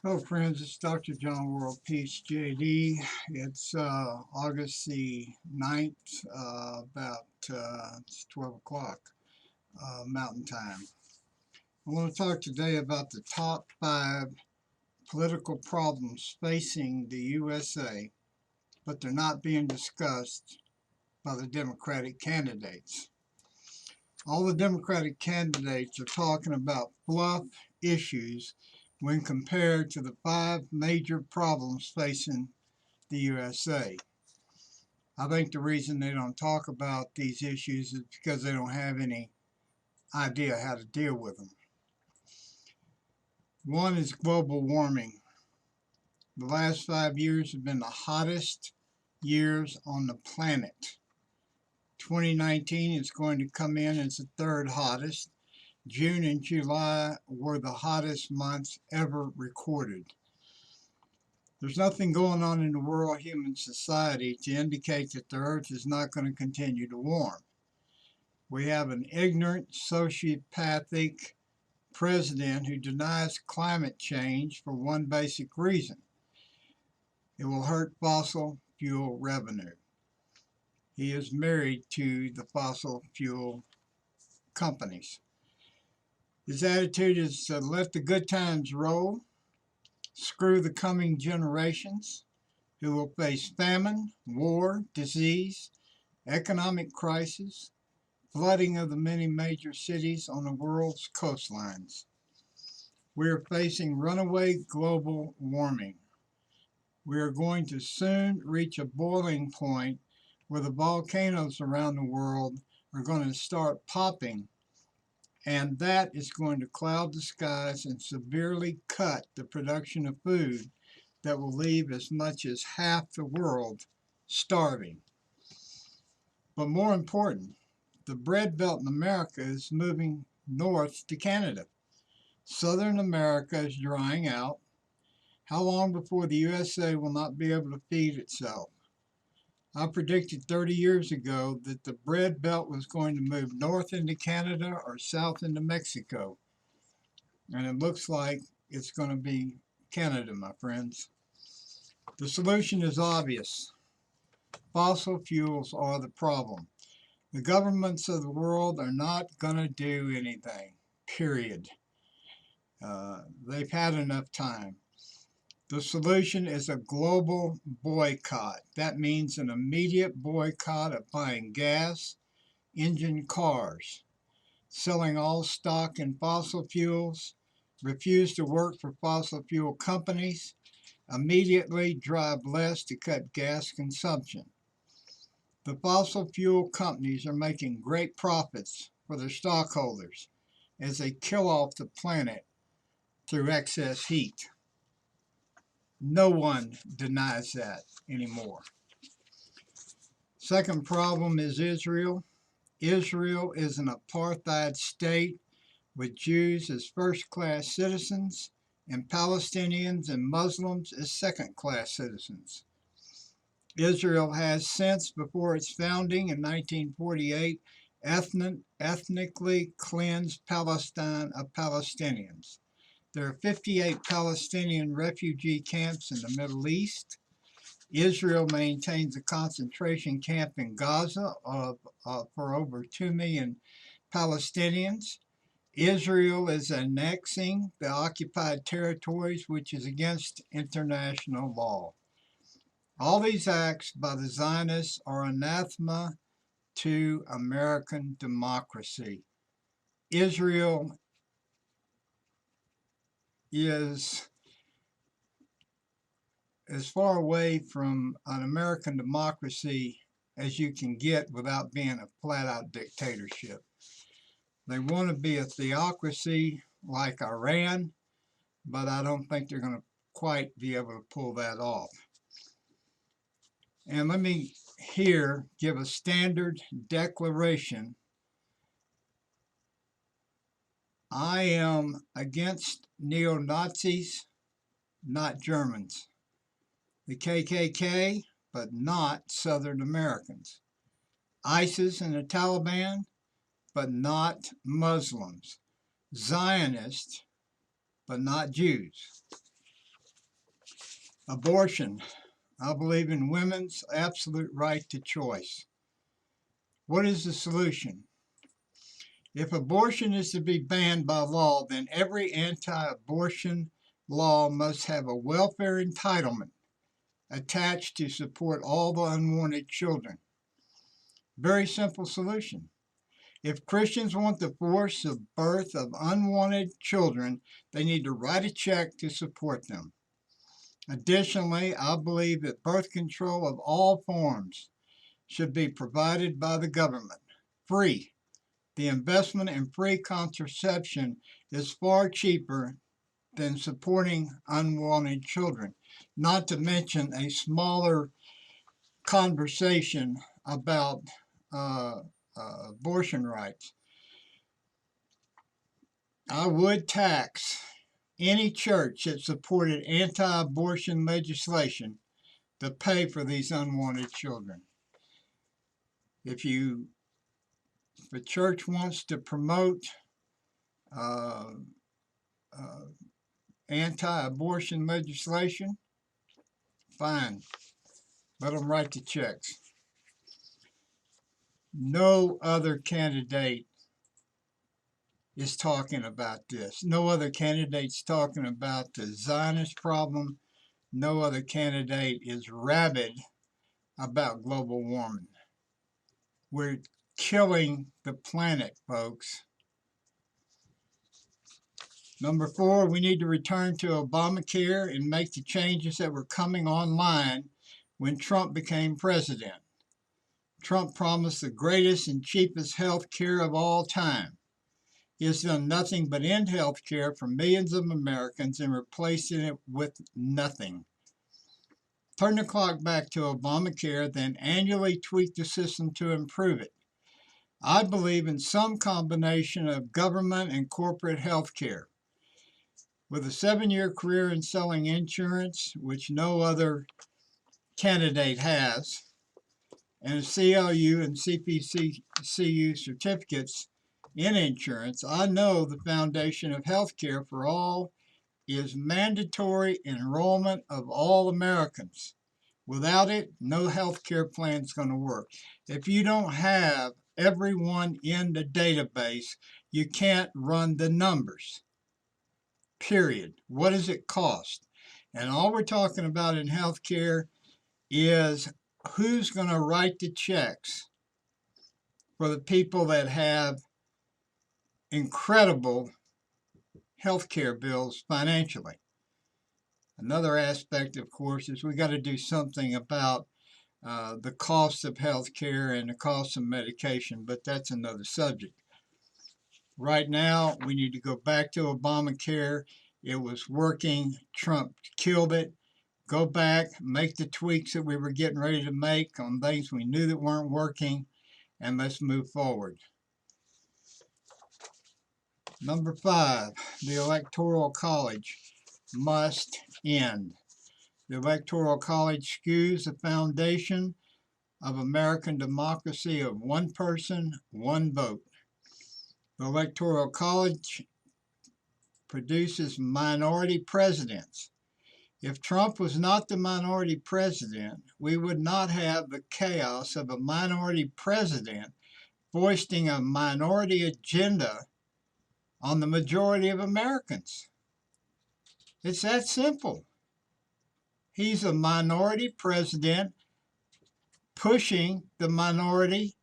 Hello friends, it's Dr. John WorldPeace JD. It's August the 9th, it's 12 o'clock Mountain Time. I want to talk today about the top 5 political problems facing the USA, but they're not being discussed by the Democratic candidates. All the Democratic candidates are talking about fluff issues when compared to the 5 major problems facing the USA. I think the reason they don't talk about these issues is because they don't have any idea how to deal with them. One is global warming. The last 5 years have been the hottest years on the planet. 2019 is going to come in as the 3rd hottest. June and July were the hottest months ever recorded. There's nothing going on in the world human society to indicate that the earth is not going to continue to warm. We have an ignorant, sociopathic president who denies climate change for one basic reason. It will hurt fossil fuel revenue. He is married to the fossil fuel companies. His attitude is to let the good times roll, screw the coming generations who will face famine, war, disease, economic crisis, flooding of the many major cities on the world's coastlines. We are facing runaway global warming. We are going to soon reach a boiling point where the volcanoes around the world are going to start popping, and that is going to cloud the skies and severely cut the production of food that will leave as much as half the world starving. But more important, the bread belt in America is moving north to Canada. Southern America is drying out. How long before the USA will not be able to feed itself? I predicted 30 years ago that the bread belt was going to move north into Canada or south into Mexico. And it looks like it's going to be Canada, my friends. The solution is obvious. Fossil fuels are the problem. The governments of the world are not going to do anything, period. They've had enough time. The solution is a global boycott. That means an immediate boycott of buying gas, engine cars, selling all stock in fossil fuels, refuse to work for fossil fuel companies, immediately drive less to cut gas consumption. The fossil fuel companies are making great profits for their stockholders as they kill off the planet through excess heat. No one denies that anymore. Second problem is Israel. Israel is an apartheid state with Jews as first-class citizens and Palestinians and Muslims as second-class citizens. Israel has since before its founding in 1948 ethnically cleansed Palestine of Palestinians. There are 58 Palestinian refugee camps in the Middle East. Israel maintains a concentration camp in Gaza for over 2 million Palestinians. Israel is annexing the occupied territories, which is against international law. All these acts by the Zionists are anathema to American democracy. Israel is as far away from an American democracy as you can get without being a flat-out dictatorship. They want to be a theocracy like Iran, but I don't think they're going to quite be able to pull that off. And let me here give a standard declaration. I am against neo-Nazis, not Germans. The KKK, but not Southern Americans. ISIS and the Taliban, but not Muslims. Zionists, but not Jews. Abortion. I believe in women's absolute right to choice. What is the solution? If abortion is to be banned by law, then every anti-abortion law must have a welfare entitlement attached to support all the unwanted children. Very simple solution. If Christians want to force the birth of unwanted children, they need to write a check to support them. Additionally, I believe that birth control of all forms should be provided by the government, free. The investment in free contraception is far cheaper than supporting unwanted children, not to mention a smaller conversation about abortion rights. I would tax any church that supported anti-abortion legislation to pay for these unwanted children. If the church wants to promote anti-abortion legislation, fine, let them write the checks. No other candidate is talking about this. No other candidate's talking about the Zionist problem. No other candidate is rabid about global warming. We're killing the planet, folks. Number 4, we need to return to Obamacare and make the changes that were coming online when Trump became president. Trump promised the greatest and cheapest health care of all time. He has done nothing but end health care for millions of Americans and replacing it with nothing. Turn the clock back to Obamacare, then annually tweak the system to improve it. I believe in some combination of government and corporate health care. With a 7-year career in selling insurance, which no other candidate has, and CLU and CPCU certificates in insurance, I know the foundation of health care for all is mandatory enrollment of all Americans. Without it, no health care plan is going to work. If you don't have everyone in the database, you can't run the numbers. Period. What does it cost? And all we're talking about in healthcare is who's going to write the checks for the people that have incredible healthcare bills financially. Another aspect, of course, is we got to do something about the cost of healthcare and the cost of medication, but that's another subject. Right now, we need to go back to Obamacare. It was working. Trump killed it. Go back, make the tweaks that we were getting ready to make on things we knew that weren't working, and let's move forward. Number 5, the Electoral College must end. The Electoral College skews the foundation of American democracy of one person, one vote. The Electoral College produces minority presidents. If Trump was not the minority president, we would not have the chaos of a minority president foisting a minority agenda on the majority of Americans. It's that simple. He's a minority president pushing the minority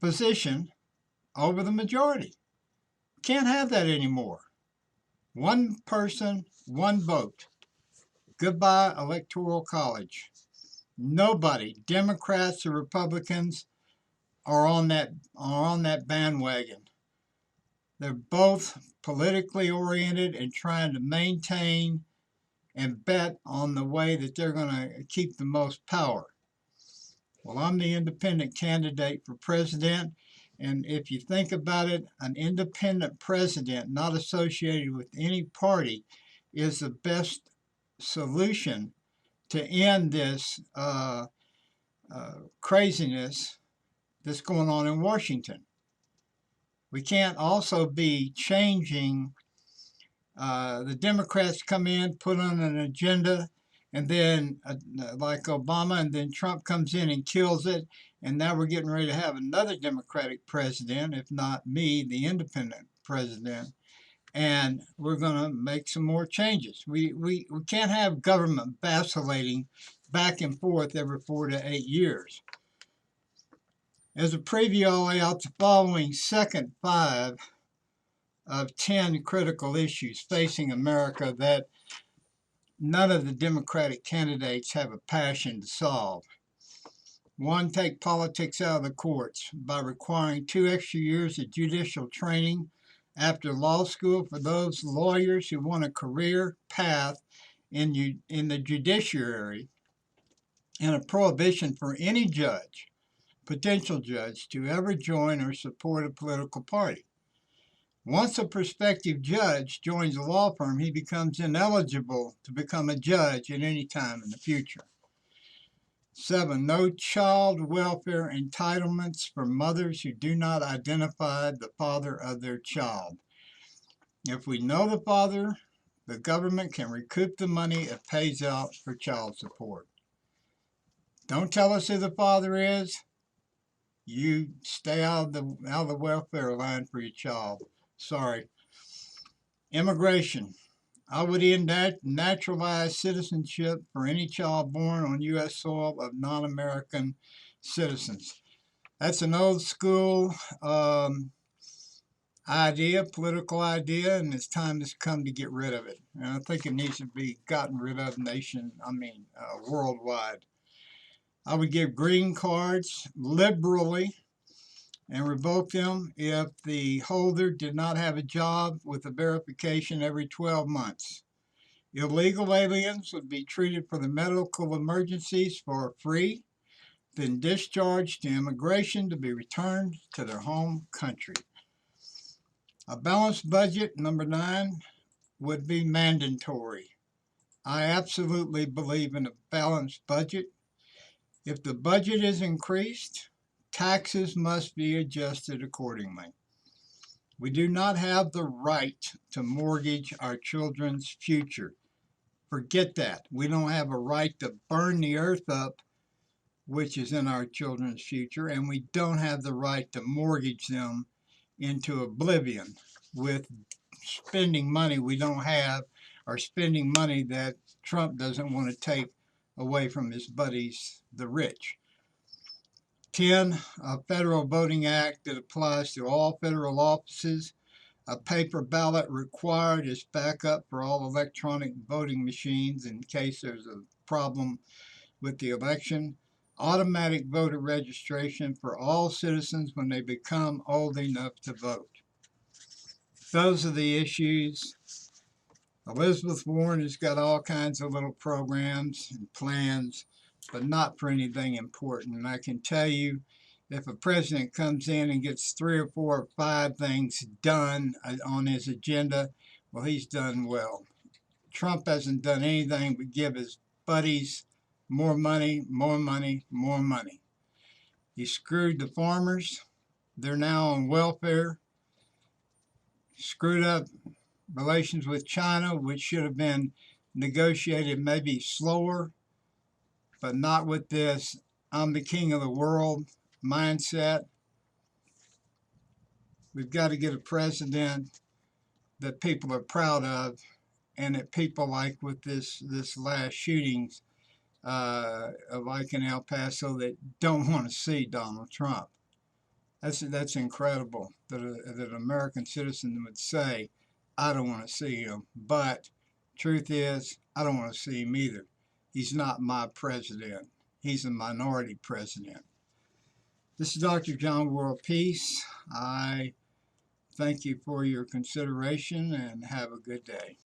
position over the majority. Can't have that anymore. One person, one vote. Goodbye, Electoral College. Nobody, Democrats or Republicans, are on that bandwagon. They're both politically oriented and trying to maintain and bet on the way that they're going to keep the most power. Well, I'm the independent candidate for president, and if you think about it, an independent president not associated with any party is the best solution to end this craziness that's going on in Washington. We can't also be changing. The Democrats come in, put on an agenda, and then like Obama, and then Trump comes in and kills it, and now we're getting ready to have another Democratic president, if not me, the independent president, and we're going to make some more changes. We can't have government vacillating back and forth every 4 to 8 years. As a preview, I'll lay out the following second 5 of 10 critical issues facing America that none of the Democratic candidates have a passion to solve. 1, take politics out of the courts by requiring 2 extra years of judicial training after law school for those lawyers who want a career path in the judiciary, and a prohibition for any judge, potential judge, to ever join or support a political party. Once a prospective judge joins a law firm, he becomes ineligible to become a judge at any time in the future. 7, no child welfare entitlements for mothers who do not identify the father of their child. If we know the father, the government can recoup the money it pays out for child support. Don't tell us who the father is. You stay out of the welfare line for your child. Sorry. Immigration. I would end naturalized citizenship for any child born on U.S. soil of non-American citizens. That's an old school idea, political idea, and it's time to come to get rid of it. And I think it needs to be gotten rid of worldwide. I would give green cards liberally and revoke them if the holder did not have a job with a verification every 12 months. Illegal aliens would be treated for the medical emergencies for free, then discharged to immigration to be returned to their home country. A balanced budget, number 9, would be mandatory. I absolutely believe in a balanced budget. If the budget is increased, taxes must be adjusted accordingly. We do not have the right to mortgage our children's future. Forget that. We don't have a right to burn the earth up, which is in our children's future, and we don't have the right to mortgage them into oblivion with spending money we don't have, or spending money that Trump doesn't want to take away from his buddies, the rich. 10, a federal voting act that applies to all federal offices. A paper ballot required as backup for all electronic voting machines in case there's a problem with the election. Automatic voter registration for all citizens when they become old enough to vote. Those are the issues. Elizabeth Warren has got all kinds of little programs and plans, but not for anything important. And I can tell you, if a president comes in and gets 3 or 4 or 5 things done on his agenda, well, he's done well. Trump hasn't done anything but give his buddies more money, more money, more money. He screwed the farmers. They're now on welfare. Screwed up relations with China, which should have been negotiated maybe slower, but not with this I'm the king of the world mindset. We've got to get a president that people are proud of, and that people like with this last shootings, like in El Paso, that don't want to see Donald Trump. That's incredible that an American citizen would say, I don't want to see him. But truth is, I don't want to see him either. He's not my president. He's a minority president. This is Dr. John WorldPeace. I thank you for your consideration and have a good day.